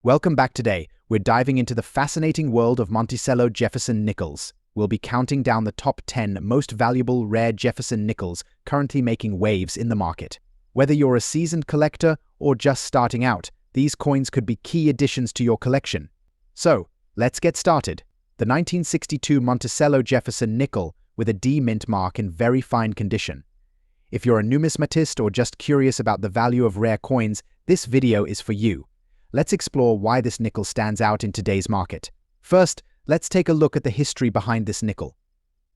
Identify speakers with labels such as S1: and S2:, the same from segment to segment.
S1: Welcome back. Today, we're diving into the fascinating world of Monticello Jefferson nickels. We'll be counting down the top 10 most valuable rare Jefferson nickels currently making waves in the market. Whether you're a seasoned collector or just starting out, these coins could be key additions to your collection. So, let's get started. The 1962 Monticello Jefferson nickel with a D mint mark in very fine condition. If you're a numismatist or just curious about the value of rare coins, this video is for you. Let's explore why this nickel stands out in today's market. First, let's take a look at the history behind this nickel.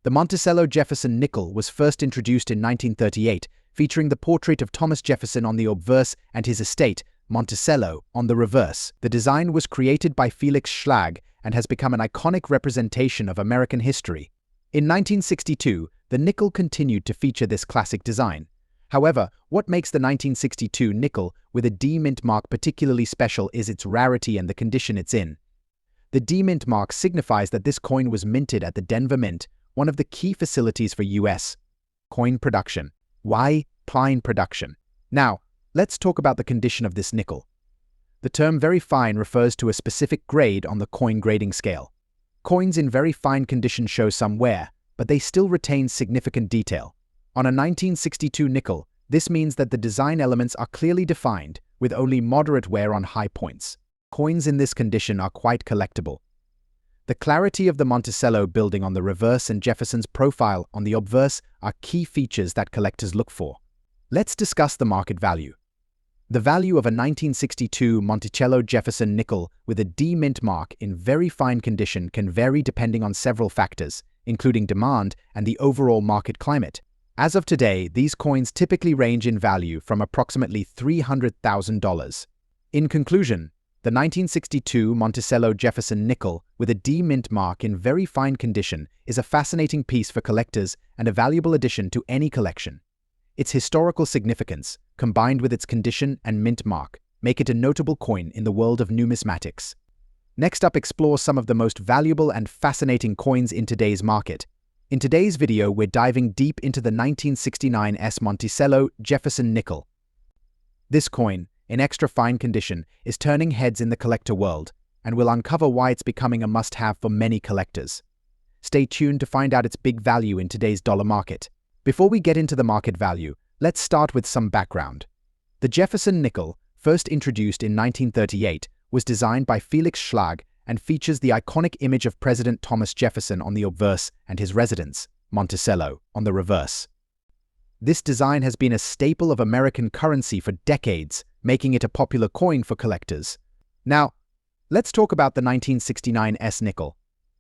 S1: The Monticello Jefferson nickel was first introduced in 1938, featuring the portrait of Thomas Jefferson on the obverse and his estate, Monticello, on the reverse. The design was created by Felix Schlag and has become an iconic representation of American history. In 1962, the nickel continued to feature this classic design. However, what makes the 1962 nickel with a D mint mark particularly special is its rarity and the condition it's in. The D mint mark signifies that this coin was minted at the Denver Mint, one of the key facilities for U.S. coin production. Why fine production? Now, let's talk about the condition of this nickel. The term very fine refers to a specific grade on the coin grading scale. Coins in very fine condition show some wear, but they still retain significant detail. On a 1962 nickel, this means that the design elements are clearly defined, with only moderate wear on high points. Coins in this condition are quite collectible. The clarity of the Monticello building on the reverse and Jefferson's profile on the obverse are key features that collectors look for. Let's discuss the market value. The value of a 1962 Monticello Jefferson nickel with a D mint mark in very fine condition can vary depending on several factors, including demand and the overall market climate. As of today, these coins typically range in value from approximately $300,000. In conclusion, the 1962 Monticello Jefferson nickel with a D mint mark in very fine condition is a fascinating piece for collectors and a valuable addition to any collection. Its historical significance, combined with its condition and mint mark, make it a notable coin in the world of numismatics. Next up, explore some of the most valuable and fascinating coins in today's market. In today's video, we're diving deep into the 1969 Monticello Jefferson nickel. This coin, in extra fine condition, is turning heads in the collector world, and we'll uncover why it's becoming a must-have for many collectors. Stay tuned to find out its big value in today's dollar market. Before we get into the market value, let's start with some background. The Jefferson nickel, first introduced in 1938, was designed by Felix Schlag and features the iconic image of President Thomas Jefferson on the obverse and his residence, Monticello, on the reverse. This design has been a staple of American currency for decades, making it a popular coin for collectors. Now, let's talk about the 1969 S nickel.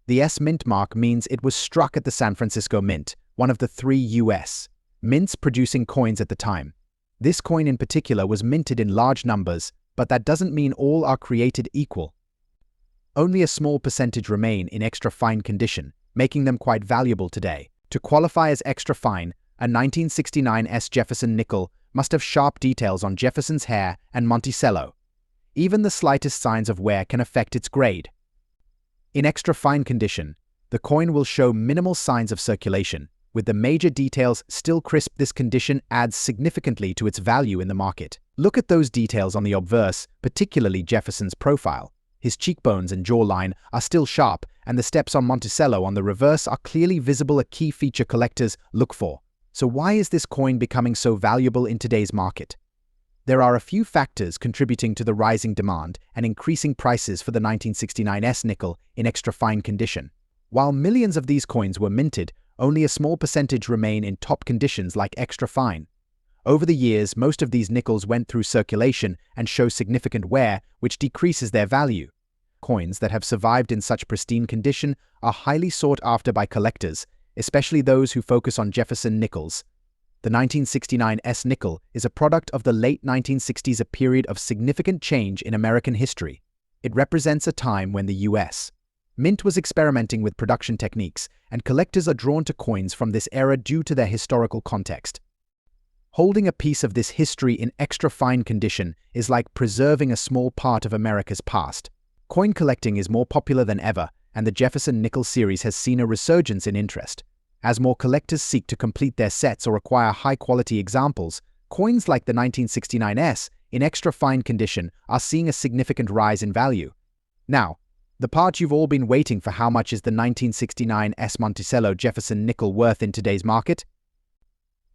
S1: The S mint mark means it was struck at the San Francisco Mint, one of the 3 U.S. mints producing coins at the time. This coin in particular was minted in large numbers, but that doesn't mean all are created equal. Only a small percentage remain in extra fine condition, making them quite valuable today. To qualify as extra fine, a 1969 S Jefferson nickel must have sharp details on Jefferson's hair and Monticello. Even the slightest signs of wear can affect its grade. In extra fine condition, the coin will show minimal signs of circulation, with the major details still crisp. This condition adds significantly to its value in the market. Look at those details on the obverse, particularly Jefferson's profile. His cheekbones and jawline are still sharp, and the steps on Monticello on the reverse are clearly visible, a key feature collectors look for. So why is this coin becoming so valuable in today's market? There are a few factors contributing to the rising demand and increasing prices for the 1969 S nickel in extra fine condition. While millions of these coins were minted, only a small percentage remain in top conditions like extra fine. Over the years, most of these nickels went through circulation and show significant wear, which decreases their value. Coins that have survived in such pristine condition are highly sought after by collectors, especially those who focus on Jefferson nickels. The 1969 S nickel is a product of the late 1960s, a period of significant change in American history. It represents a time when the U.S. Mint was experimenting with production techniques, and collectors are drawn to coins from this era due to their historical context. Holding a piece of this history in extra fine condition is like preserving a small part of America's past. Coin collecting is more popular than ever, and the Jefferson nickel series has seen a resurgence in interest. As more collectors seek to complete their sets or acquire high-quality examples, coins like the 1969 S in extra fine condition are seeing a significant rise in value. Now, the part you've all been waiting for: how much is the 1969 S Monticello Jefferson nickel worth in today's market?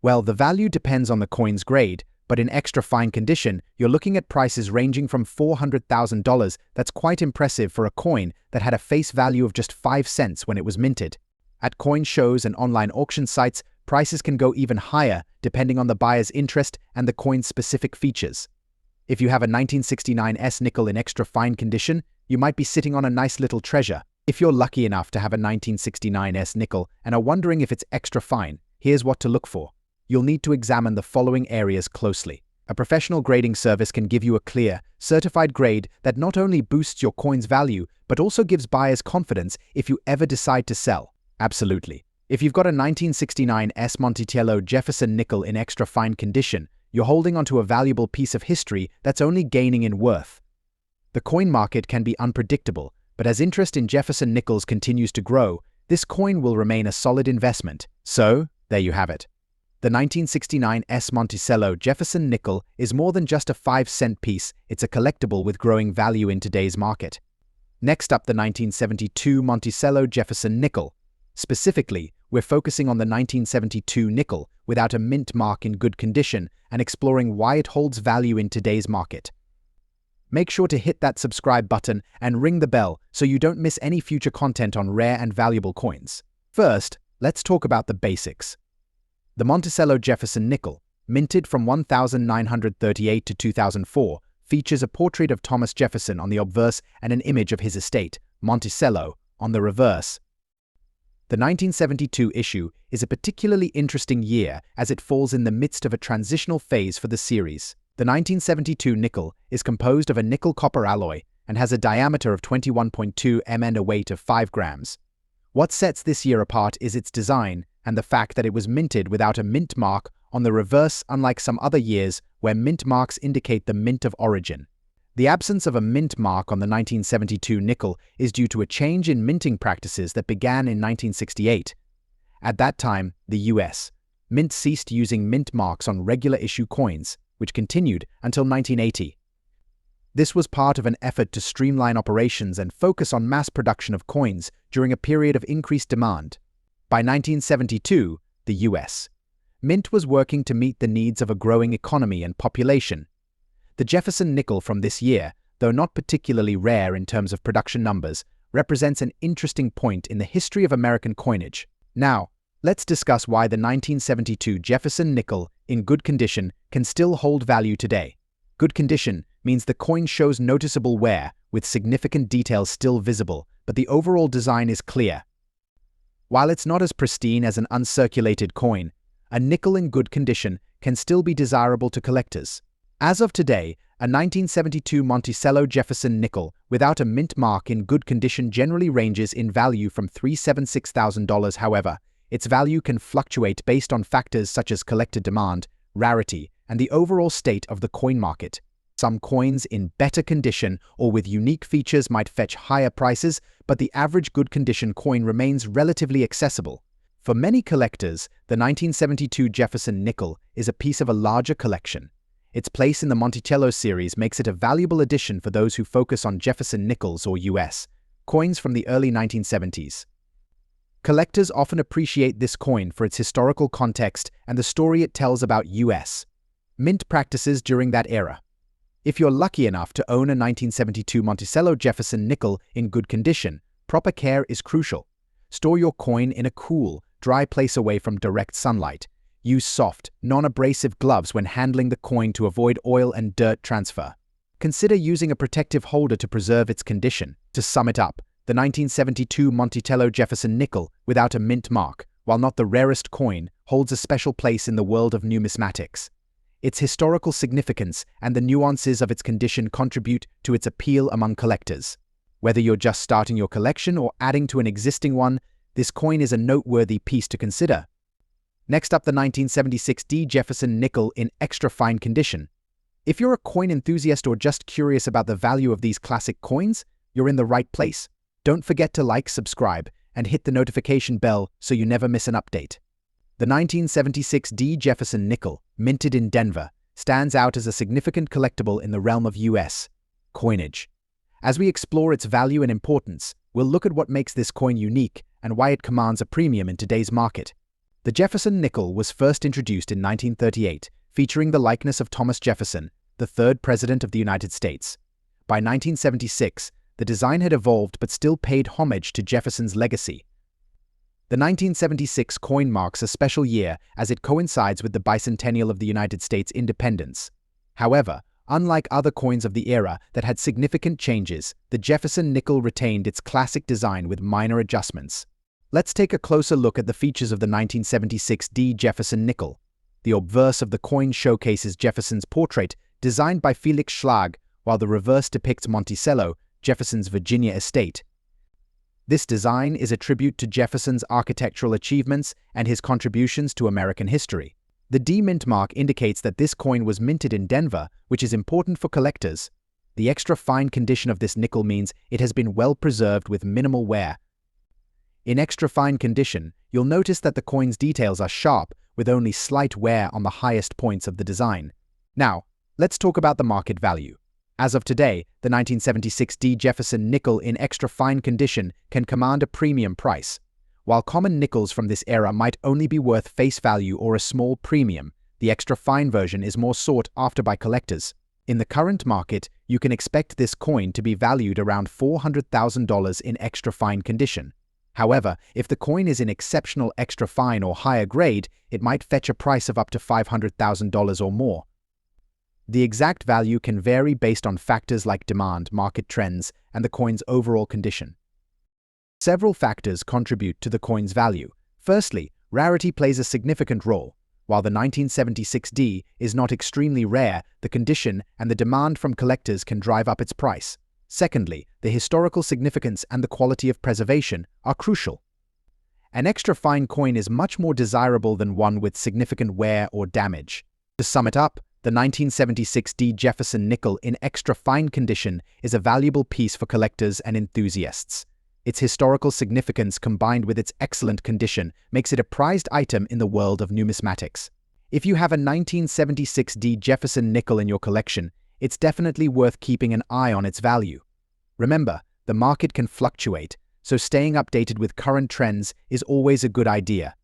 S1: Well, the value depends on the coin's grade, but in extra fine condition, you're looking at prices ranging from $400,000. That's quite impressive for a coin that had a face value of just 5 cents when it was minted. At coin shows and online auction sites, prices can go even higher depending on the buyer's interest and the coin's specific features. If you have a 1969 S nickel in extra fine condition, you might be sitting on a nice little treasure. If you're lucky enough to have a 1969 S nickel and are wondering if it's extra fine, here's what to look for. You'll need to examine the following areas closely. A professional grading service can give you a clear, certified grade that not only boosts your coin's value, but also gives buyers confidence if you ever decide to sell. Absolutely. If you've got a 1969 S Monticello Jefferson nickel in extra fine condition, you're holding onto a valuable piece of history that's only gaining in worth. The coin market can be unpredictable, but as interest in Jefferson nickels continues to grow, this coin will remain a solid investment. So, there you have it. The 1969 S Monticello Jefferson nickel is more than just a 5-cent piece, it's a collectible with growing value in today's market. Next up, the 1972 Monticello Jefferson nickel. Specifically, we're focusing on the 1972 nickel without a mint mark in good condition and exploring why it holds value in today's market. Make sure to hit that subscribe button and ring the bell so you don't miss any future content on rare and valuable coins. First, let's talk about the basics. The Monticello Jefferson nickel, minted from 1938 to 2004, features a portrait of Thomas Jefferson on the obverse and an image of his estate, Monticello, on the reverse. The 1972 issue is a particularly interesting year as it falls in the midst of a transitional phase for the series. The 1972 nickel is composed of a nickel-copper alloy and has a diameter of 21.2 mm and a weight of 5 grams. What sets this year apart is its design and the fact that it was minted without a mint mark on the reverse, unlike some other years where mint marks indicate the mint of origin. The absence of a mint mark on the 1972 nickel is due to a change in minting practices that began in 1968. At that time, the U.S. Mint ceased using mint marks on regular issue coins, which continued until 1980. This was part of an effort to streamline operations and focus on mass production of coins during a period of increased demand. By 1972, the U.S. Mint was working to meet the needs of a growing economy and population. The Jefferson nickel from this year, though not particularly rare in terms of production numbers, represents an interesting point in the history of American coinage. Now, let's discuss why the 1972 Jefferson nickel, in good condition, can still hold value today. Good condition means the coin shows noticeable wear, with significant details still visible, but the overall design is clear. While it's not as pristine as an uncirculated coin, a nickel in good condition can still be desirable to collectors. As of today, a 1972 Monticello Jefferson nickel without a mint mark in good condition generally ranges in value from $376,000. However, its value can fluctuate based on factors such as collector demand, rarity, and the overall state of the coin market. Some coins in better condition or with unique features might fetch higher prices, but the average good condition coin remains relatively accessible. For many collectors, the 1972 Jefferson nickel is a piece of a larger collection. Its place in the Monticello series makes it a valuable addition for those who focus on Jefferson nickels or U.S. coins from the early 1970s. Collectors often appreciate this coin for its historical context and the story it tells about U.S. mint practices during that era. If you're lucky enough to own a 1972 Monticello Jefferson nickel in good condition, proper care is crucial. Store your coin in a cool, dry place away from direct sunlight. Use soft, non-abrasive gloves when handling the coin to avoid oil and dirt transfer. Consider using a protective holder to preserve its condition. To sum it up, the 1972 Monticello Jefferson nickel, without a mint mark, while not the rarest coin, holds a special place in the world of numismatics. Its historical significance and the nuances of its condition contribute to its appeal among collectors. Whether you're just starting your collection or adding to an existing one, this coin is a noteworthy piece to consider. Next up, the 1976 D Jefferson nickel in extra fine condition. If you're a coin enthusiast or just curious about the value of these classic coins, you're in the right place. Don't forget to like, subscribe, and hit the notification bell so you never miss an update. The 1976 D Jefferson nickel, minted in Denver, stands out as a significant collectible in the realm of U.S. coinage. As we explore its value and importance, we'll look at what makes this coin unique and why it commands a premium in today's market. The Jefferson nickel was first introduced in 1938, featuring the likeness of Thomas Jefferson, the third President of the United States. By 1976, the design had evolved but still paid homage to Jefferson's legacy. The 1976 coin marks a special year as it coincides with the bicentennial of the United States independence. However, unlike other coins of the era that had significant changes, the Jefferson nickel retained its classic design with minor adjustments. Let's take a closer look at the features of the 1976 Jefferson nickel. The obverse of the coin showcases Jefferson's portrait, designed by Felix Schlag, while the reverse depicts Monticello, Jefferson's Virginia estate. This design is a tribute to Jefferson's architectural achievements and his contributions to American history. The D mint mark indicates that this coin was minted in Denver, which is important for collectors. The extra fine condition of this nickel means it has been well preserved with minimal wear. In extra fine condition, you'll notice that the coin's details are sharp, with only slight wear on the highest points of the design. Now, let's talk about the market value. As of today, the 1976 Jefferson nickel in extra fine condition can command a premium price. While common nickels from this era might only be worth face value or a small premium, the extra fine version is more sought after by collectors. In the current market, you can expect this coin to be valued around $400,000 in extra fine condition. However, if the coin is in exceptional extra fine or higher grade, it might fetch a price of up to $500,000 or more. The exact value can vary based on factors like demand, market trends, and the coin's overall condition. Several factors contribute to the coin's value. Firstly, rarity plays a significant role. While the 1976 D is not extremely rare, the condition and the demand from collectors can drive up its price. Secondly, the historical significance and the quality of preservation are crucial. An extra fine coin is much more desirable than one with significant wear or damage. To sum it up, the 1976 Jefferson nickel in extra fine condition is a valuable piece for collectors and enthusiasts. Its historical significance combined with its excellent condition makes it a prized item in the world of numismatics. If you have a 1976 Jefferson nickel in your collection, it's definitely worth keeping an eye on its value. Remember, the market can fluctuate, so staying updated with current trends is always a good idea.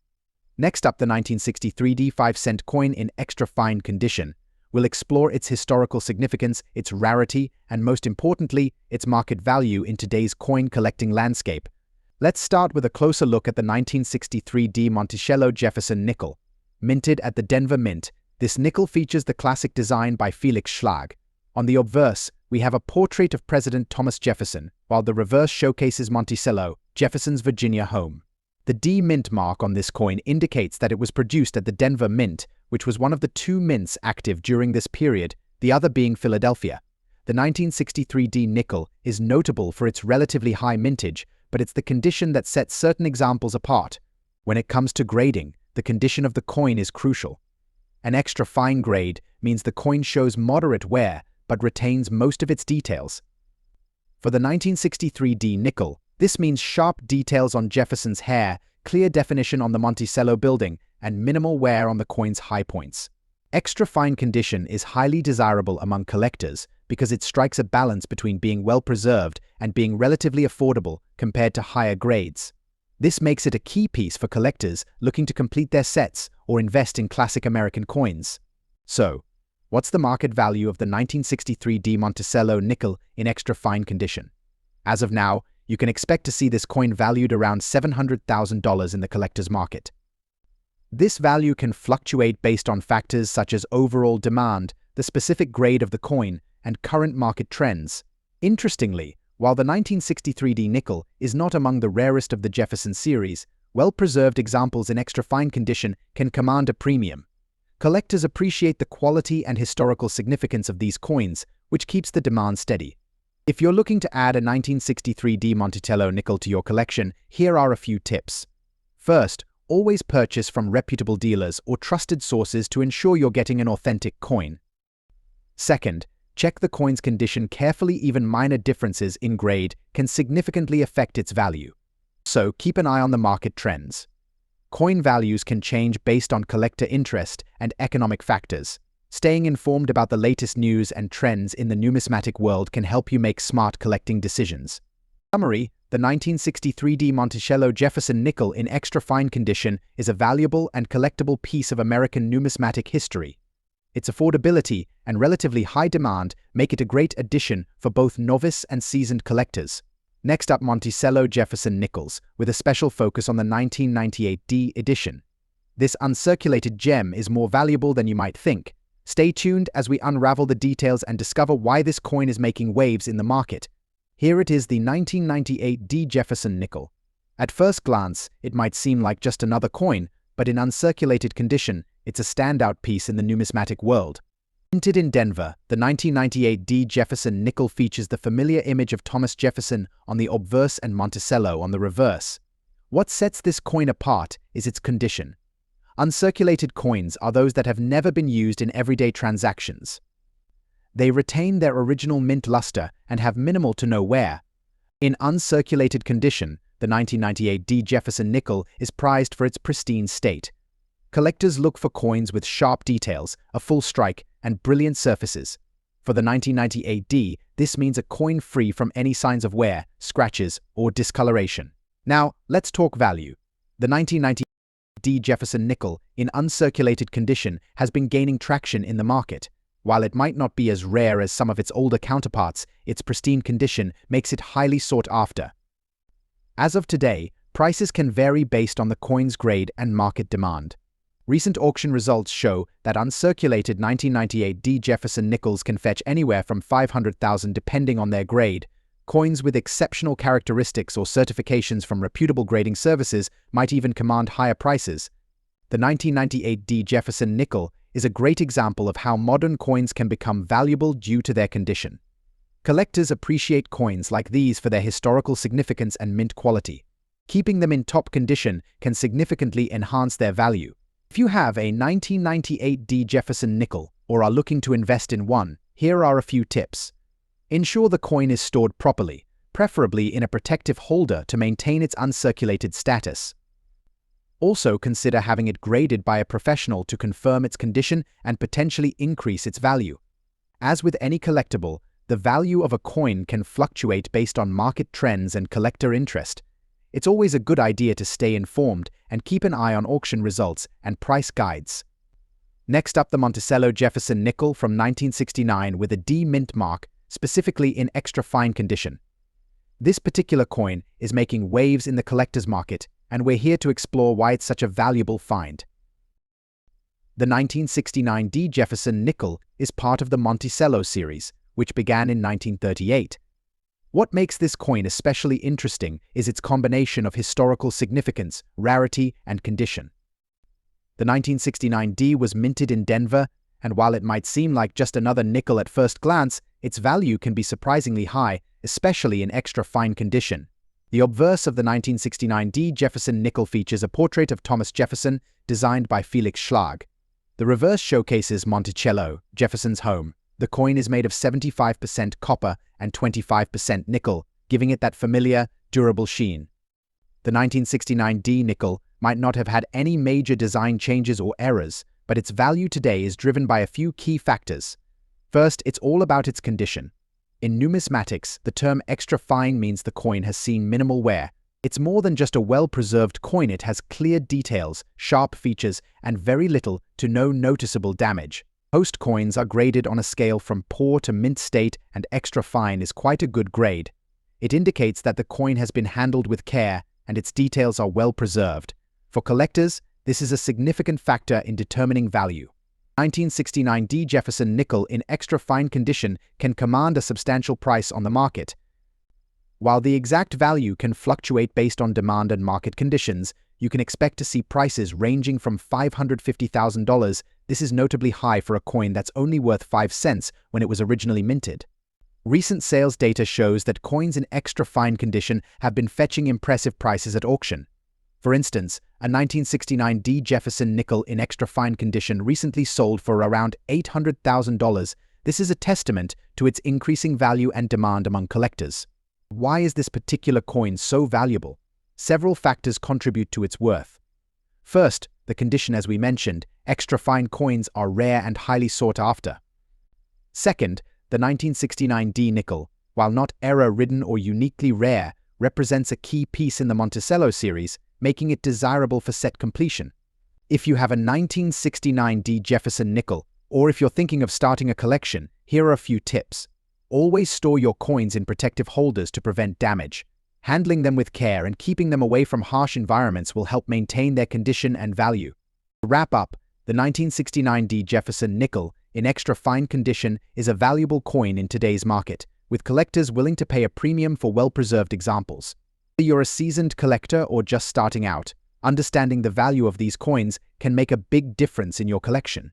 S1: Next up, the 1963 5-cent coin in extra fine condition. We'll explore its historical significance, its rarity, and most importantly, its market value in today's coin collecting landscape. Let's start with a closer look at the 1963 Monticello Jefferson nickel. Minted at the Denver Mint, this nickel features the classic design by Felix Schlag. On the obverse, we have a portrait of President Thomas Jefferson, while the reverse showcases Monticello, Jefferson's Virginia home. The D mint mark on this coin indicates that it was produced at the Denver Mint, which was one of the two mints active during this period, the other being Philadelphia. The 1963 D nickel is notable for its relatively high mintage, but it's the condition that sets certain examples apart. When it comes to grading, the condition of the coin is crucial. An extra fine grade means the coin shows moderate wear, but retains most of its details. For the 1963 D nickel, this means sharp details on Jefferson's hair, clear definition on the Monticello building, and minimal wear on the coin's high points. Extra fine condition is highly desirable among collectors because it strikes a balance between being well preserved and being relatively affordable compared to higher grades. This makes it a key piece for collectors looking to complete their sets or invest in classic American coins. So, what's the market value of the 1963 Monticello nickel in extra fine condition? As of now, you can expect to see this coin valued around $700,000 in the collector's market. This value can fluctuate based on factors such as overall demand, the specific grade of the coin, and current market trends. Interestingly, while the 1963 nickel is not among the rarest of the Jefferson series, well-preserved examples in extra fine condition can command a premium. Collectors appreciate the quality and historical significance of these coins, which keeps the demand steady. If you're looking to add a 1963 Monticello nickel to your collection, here are a few tips. First, always purchase from reputable dealers or trusted sources to ensure you're getting an authentic coin. Second, check the coin's condition carefully. Even minor differences in grade can significantly affect its value. So keep an eye on the market trends. Coin values can change based on collector interest and economic factors. Staying informed about the latest news and trends in the numismatic world can help you make smart collecting decisions. Summary: the 1963 Monticello Jefferson nickel in extra fine condition is a valuable and collectible piece of American numismatic history. Its affordability and relatively high demand make it a great addition for both novice and seasoned collectors. Next up, Monticello Jefferson nickels, with a special focus on the 1998 D edition. This uncirculated gem is more valuable than you might think. Stay tuned as we unravel the details and discover why this coin is making waves in the market. Here it is, the 1998 D Jefferson nickel. At first glance, it might seem like just another coin, but in uncirculated condition, it's a standout piece in the numismatic world. Minted in Denver, the 1998 D Jefferson nickel features the familiar image of Thomas Jefferson on the obverse and Monticello on the reverse. What sets this coin apart is its condition. Uncirculated coins are those that have never been used in everyday transactions. They retain their original mint luster and have minimal to no wear. In uncirculated condition, the 1998 D Jefferson nickel is prized for its pristine state. Collectors look for coins with sharp details, a full strike, and brilliant surfaces. For the 1998 D, this means a coin free from any signs of wear, scratches, or discoloration. Now, let's talk value. The 1998 D Jefferson nickel in uncirculated condition has been gaining traction in the market. While it might not be as rare as some of its older counterparts, its pristine condition makes it highly sought after. As of today, prices can vary based on the coin's grade and market demand. Recent auction results show that uncirculated 1998 D Jefferson nickels can fetch anywhere from $500,000 depending on their grade. Coins with exceptional characteristics or certifications from reputable grading services might even command higher prices. The 1998 D Jefferson nickel is a great example of how modern coins can become valuable due to their condition. Collectors appreciate coins like these for their historical significance and mint quality. Keeping them in top condition can significantly enhance their value. If you have a 1998 D Jefferson nickel or are looking to invest in one, here are a few tips. Ensure the coin is stored properly, preferably in a protective holder to maintain its uncirculated status. Also consider having it graded by a professional to confirm its condition and potentially increase its value. As with any collectible, the value of a coin can fluctuate based on market trends and collector interest. It's always a good idea to stay informed and keep an eye on auction results and price guides. Next up, the Monticello Jefferson nickel from 1969 with a D mint mark, specifically in extra fine condition. This particular coin is making waves in the collector's market, and we're here to explore why it's such a valuable find. The 1969 D Jefferson nickel is part of the Monticello series, which began in 1938. What makes this coin especially interesting is its combination of historical significance, rarity, and condition. The 1969 D was minted in Denver, and while it might seem like just another nickel at first glance, its value can be surprisingly high, especially in extra fine condition. The obverse of the 1969 D Jefferson nickel features a portrait of Thomas Jefferson, designed by Felix Schlag. The reverse showcases Monticello, Jefferson's home. The coin is made of 75% copper and 25% nickel, giving it that familiar, durable sheen. The 1969 D nickel might not have had any major design changes or errors, but its value today is driven by a few key factors. First, it's all about its condition. In numismatics, the term extra fine means the coin has seen minimal wear. It's more than just a well-preserved coin. It has clear details, sharp features, and very little to no noticeable damage. Most coins are graded on a scale from poor to mint state, and extra fine is quite a good grade. It indicates that the coin has been handled with care and its details are well preserved. For collectors, this is a significant factor in determining value. 1969 D Jefferson nickel in extra fine condition can command a substantial price on the market. While the exact value can fluctuate based on demand and market conditions, you can expect to see prices ranging from $550,000. This is notably high for a coin that's only worth 5 cents when it was originally minted. Recent sales data shows that coins in extra fine condition have been fetching impressive prices at auction. For instance, a 1969 D Jefferson nickel in extra fine condition recently sold for around $800,000. This is a testament to its increasing value and demand among collectors. Why is this particular coin so valuable? Several factors contribute to its worth. First, the condition as we mentioned, extra fine coins are rare and highly sought after. Second, the 1969D nickel, while not error-ridden or uniquely rare, represents a key piece in the Monticello series, making it desirable for set completion. If you have a 1969D Jefferson nickel, or if you're thinking of starting a collection, here are a few tips. Always store your coins in protective holders to prevent damage. Handling them with care and keeping them away from harsh environments will help maintain their condition and value. To wrap up, the 1969D Jefferson nickel in extra fine condition is a valuable coin in today's market, with collectors willing to pay a premium for well-preserved examples. Whether you're a seasoned collector or just starting out, understanding the value of these coins can make a big difference in your collection.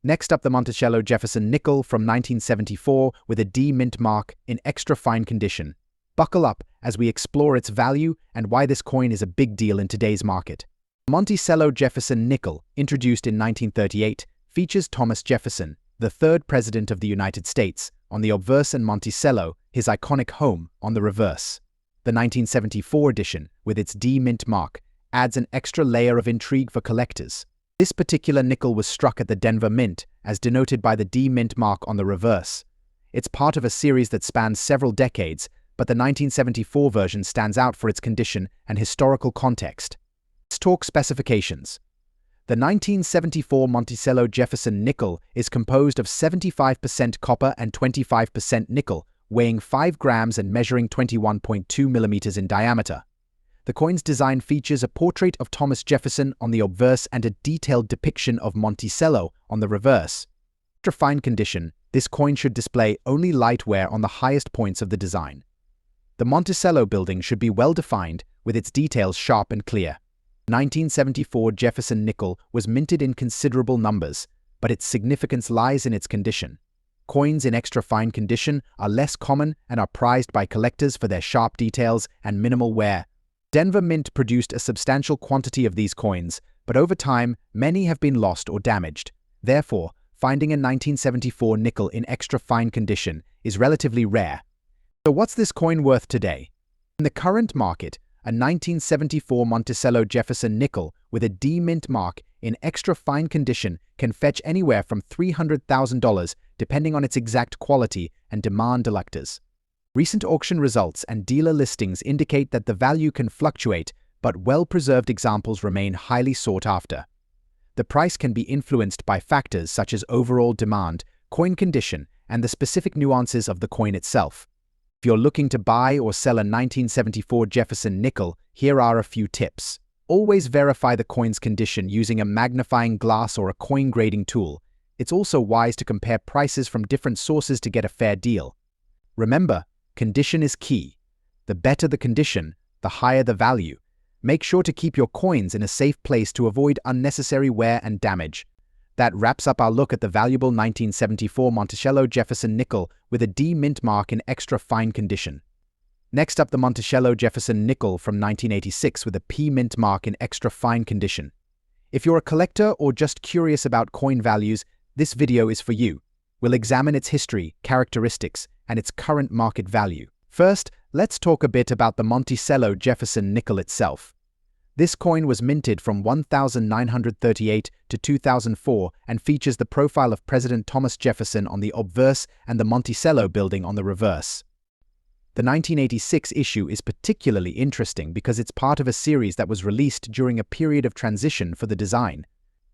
S1: Next up, the Monticello Jefferson nickel from 1974 with a D mint mark in extra fine condition. Buckle up as we explore its value and why this coin is a big deal in today's market. The Monticello Jefferson nickel, introduced in 1938, features Thomas Jefferson, the third president of the United States, on the obverse and Monticello, his iconic home, on the reverse. The 1974 edition, with its D mint mark, adds an extra layer of intrigue for collectors. This particular nickel was struck at the Denver Mint, as denoted by the D mint mark on the reverse. It's part of a series that spans several decades, but the 1974 version stands out for its condition and historical context. Let's talk specifications. The 1974 Monticello Jefferson nickel is composed of 75% copper and 25% nickel, weighing 5 grams and measuring 21.2 millimeters in diameter. The coin's design features a portrait of Thomas Jefferson on the obverse and a detailed depiction of Monticello on the reverse. Extra fine condition, this coin should display only light wear on the highest points of the design. The Monticello building should be well defined, with its details sharp and clear. 1974 Jefferson nickel was minted in considerable numbers, but its significance lies in its condition. Coins in extra fine condition are less common and are prized by collectors for their sharp details and minimal wear. Denver Mint produced a substantial quantity of these coins, but over time, many have been lost or damaged. Therefore, finding a 1974 nickel in extra fine condition is relatively rare. So what's this coin worth today? In the current market, a 1974 Monticello Jefferson nickel with a D mint mark in extra fine condition can fetch anywhere from $300,000 depending on its exact quality and demand collectors. Recent auction results and dealer listings indicate that the value can fluctuate, but well-preserved examples remain highly sought after. The price can be influenced by factors such as overall demand, coin condition, and the specific nuances of the coin itself. If you're looking to buy or sell a 1974 Jefferson nickel, here are a few tips. Always verify the coin's condition using a magnifying glass or a coin grading tool. It's also wise to compare prices from different sources to get a fair deal. Remember, condition is key. The better the condition, the higher the value. Make sure to keep your coins in a safe place to avoid unnecessary wear and damage. That wraps up our look at the valuable 1974 Monticello Jefferson nickel with a D mint mark in extra fine condition. Next up, the Monticello Jefferson nickel from 1986 with a P mint mark in extra fine condition. If you're a collector or just curious about coin values, this video is for you. We'll examine its history, characteristics, and its current market value. First, let's talk a bit about the Monticello Jefferson nickel itself. This coin was minted from 1938 to 2004 and features the profile of President Thomas Jefferson on the obverse and the Monticello building on the reverse. The 1986 issue is particularly interesting because it's part of a series that was released during a period of transition for the design.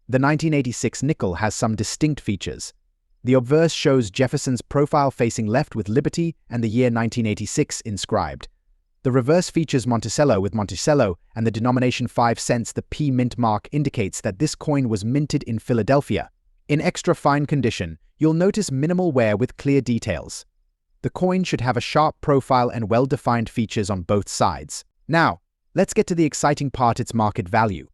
S1: The 1986 nickel has some distinct features. The obverse shows Jefferson's profile facing left with Liberty and the year 1986 inscribed. The reverse features Monticello with Monticello and the denomination 5 cents. The P mint mark indicates that this coin was minted in Philadelphia. In extra fine condition, you'll notice minimal wear with clear details. The coin should have a sharp profile and well-defined features on both sides. Now, let's get to the exciting part, its market value.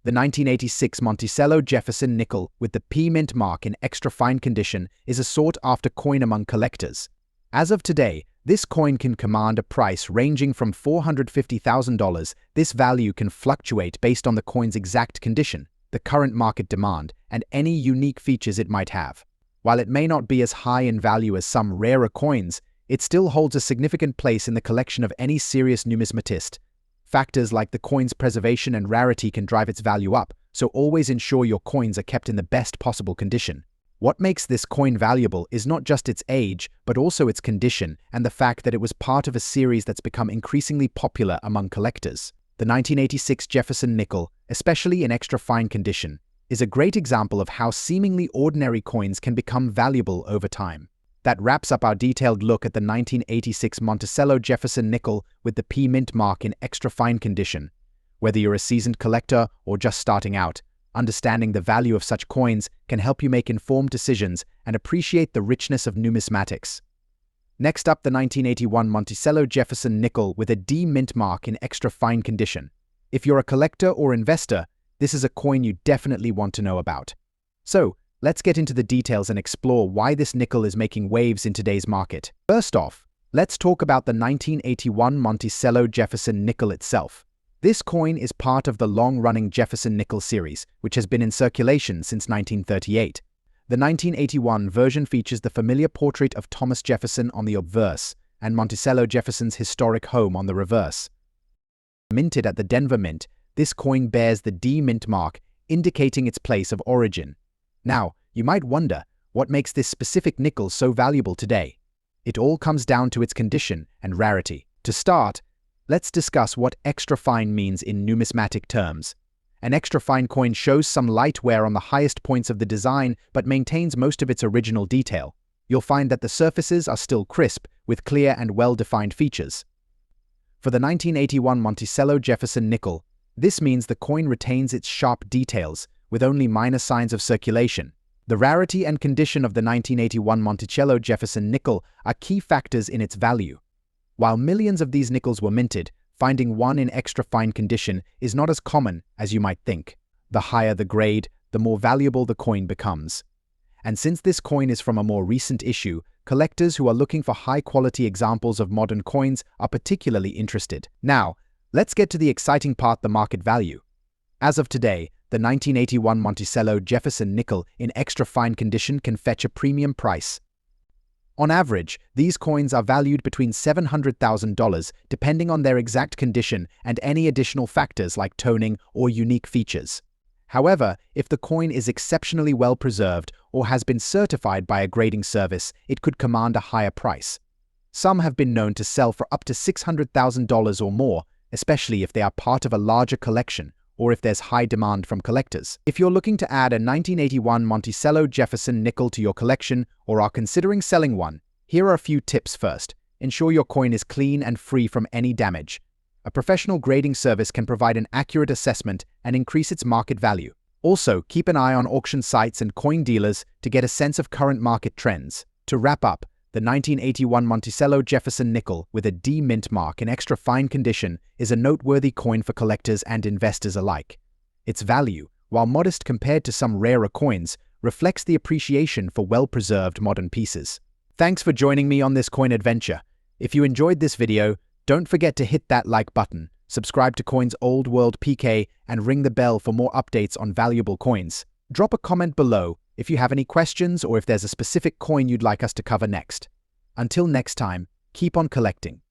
S1: The 1986 Monticello Jefferson nickel with the P mint mark in extra fine condition is a sought-after coin among collectors. As of today, this coin can command a price ranging from $450,000. This value can fluctuate based on the coin's exact condition, the current market demand, and any unique features it might have. While it may not be as high in value as some rarer coins, it still holds a significant place in the collection of any serious numismatist. Factors like the coin's preservation and rarity can drive its value up, so always ensure your coins are kept in the best possible condition. What makes this coin valuable is not just its age, but also its condition and the fact that it was part of a series that's become increasingly popular among collectors. The 1986 Jefferson nickel, especially in extra fine condition, is a great example of how seemingly ordinary coins can become valuable over time. That wraps up our detailed look at the 1986 Monticello Jefferson nickel with the P mint mark in extra fine condition. Whether you're a seasoned collector or just starting out, understanding the value of such coins can help you make informed decisions and appreciate the richness of numismatics. Next up, the 1981 Monticello Jefferson nickel with a D mint mark in extra fine condition. If you're a collector or investor, this is a coin you definitely want to know about. So, let's get into the details and explore why this nickel is making waves in today's market. First off, let's talk about the 1981 Monticello Jefferson nickel itself. This coin is part of the long-running Jefferson nickel series, which has been in circulation since 1938. The 1981 version features the familiar portrait of Thomas Jefferson on the obverse and Monticello Jefferson's historic home on the reverse. Minted at the Denver Mint, this coin bears the D mint mark, indicating its place of origin. Now, you might wonder, what makes this specific nickel so valuable today? It all comes down to its condition and rarity. To start, let's discuss what extra fine means in numismatic terms. An extra fine coin shows some light wear on the highest points of the design but maintains most of its original detail. You'll find that the surfaces are still crisp, with clear and well-defined features. For the 1981 Monticello Jefferson nickel, this means the coin retains its sharp details, with only minor signs of circulation. The rarity and condition of the 1981 Monticello Jefferson nickel are key factors in its value. While millions of these nickels were minted, finding one in extra fine condition is not as common as you might think. The higher the grade, the more valuable the coin becomes. And since this coin is from a more recent issue, collectors who are looking for high-quality examples of modern coins are particularly interested. Now, let's get to the exciting part, the market value. As of today, the 1981 Monticello Jefferson nickel in extra fine condition can fetch a premium price. On average, these coins are valued between $700,000 depending on their exact condition and any additional factors like toning or unique features. However, if the coin is exceptionally well preserved or has been certified by a grading service, it could command a higher price. Some have been known to sell for up to $600,000 or more, especially if they are part of a larger collection or if there's high demand from collectors. If you're looking to add a 1981 Monticello Jefferson nickel to your collection or are considering selling one, here are a few tips. First, ensure your coin is clean and free from any damage. A professional grading service can provide an accurate assessment and increase its market value. Also, keep an eye on auction sites and coin dealers to get a sense of current market trends. To wrap up, the 1981 Monticello Jefferson nickel with a D mint mark in extra fine condition is a noteworthy coin for collectors and investors alike. Its value, while modest compared to some rarer coins, reflects the appreciation for well-preserved modern pieces. Thanks for joining me on this coin adventure. If you enjoyed this video, don't forget to hit that like button, subscribe to Coins Old World PK, and ring the bell for more updates on valuable coins. Drop a comment below if you have any questions or if there's a specific coin you'd like us to cover next. Until next time, keep on collecting.